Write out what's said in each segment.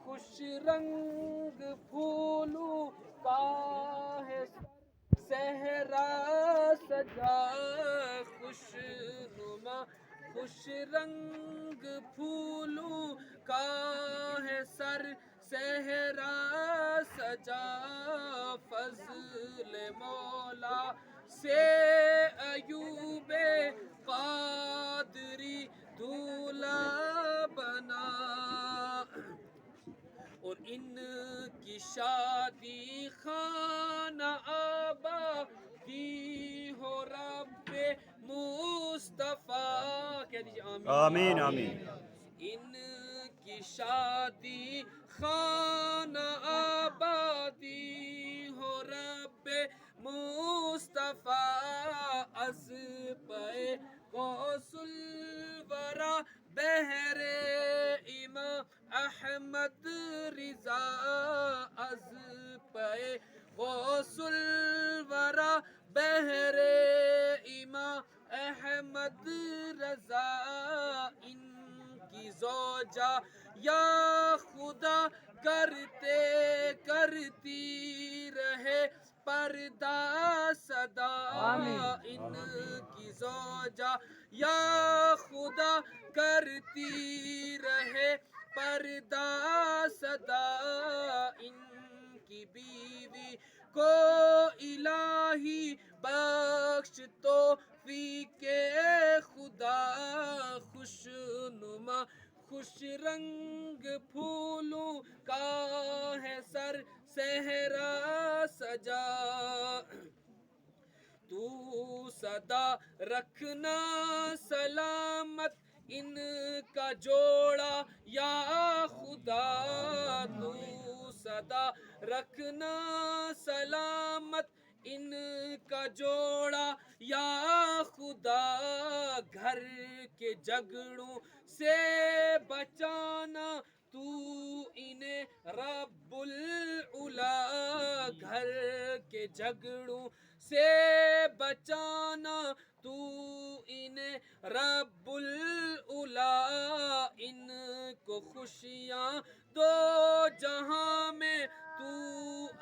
خوش رنگ پھولوں کا ہے صحرا سجا خوش نما خوش رنگ پھولوں کا ہے سر صحرا سجا فضل مولا سے ایوب قادری دولہا بنا اور ان کی شادی خانہ آبادی ہو رب مصطفیٰ کہہ دیجیے آمین آمین آمین۔ ان کی شادی خانہ آبادی ہو رب مصطفیٰ از پہ غوث الورا بہر امام احمد رضا از پہ غوث الورا بہر امام احمد رضا ان کی زوجہ یا خدا کرتے کرتی رہے پردہ صدا ان کی زوجہ یا خدا کرتی رہے پردہ صدا ان کی بیوی کو الہی بخش توفیق خدا خوش نما خوش رنگ پھولوں کا ہے سر صحرا سجا تو سدا رکھنا سلامت ان کا جوڑا یا خدا تو سدا رکھنا سلامت ان کا جوڑا یا خدا گھر کے جھگڑوں سے بچانا تو انہیں رب العلا گھر کے جھگڑوں سے بچانا تو انہیں رب العلا ان کو خوشیاں دو جہاں میں تو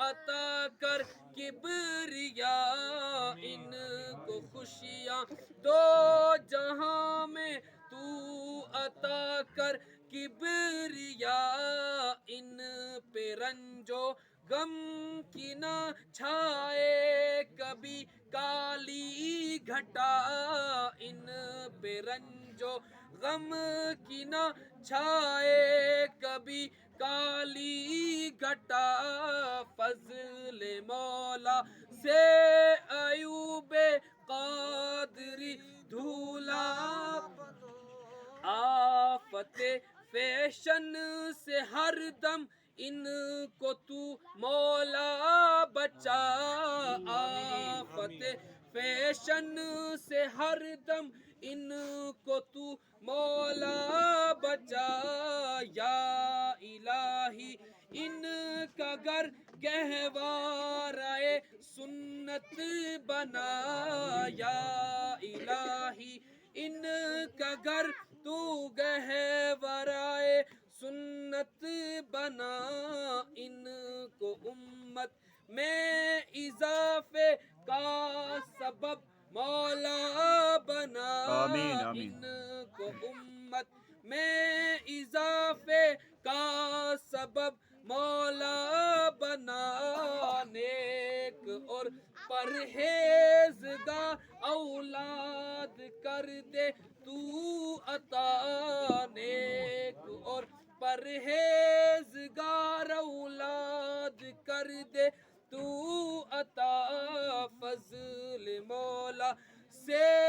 عطا کر کبریا ان کو خوشیاں دو جہاں میں تو عطا کر کبریا ان پہ رنجو غم کی نہ چھائے کبھی کالی گھٹا ان پہ رنجو غم کی نہ چھائے کبھی کالی گھٹا فضل مولا سے ایوب قادری دھولا آفت فیشن سے ہر دم ان کو تو مولا بچا آفت فیشن سے ہر دم ان کو تو مولا بچا یا الہی ان کا گھر گہوارۂ سنت بنا یا الہی ان کا گھر تو گہوارۂ سنت بنا ان کو امت میں اضافے کا سبب مولا بنا آمین آمین۔ ان کو امت میں اضافے کا سبب مولا بنا نیک اور پرہیزگار اولاد کر دے تو عطا نیک اور پرہیزگار اولاد کر دے تو عطا فضل مولا سے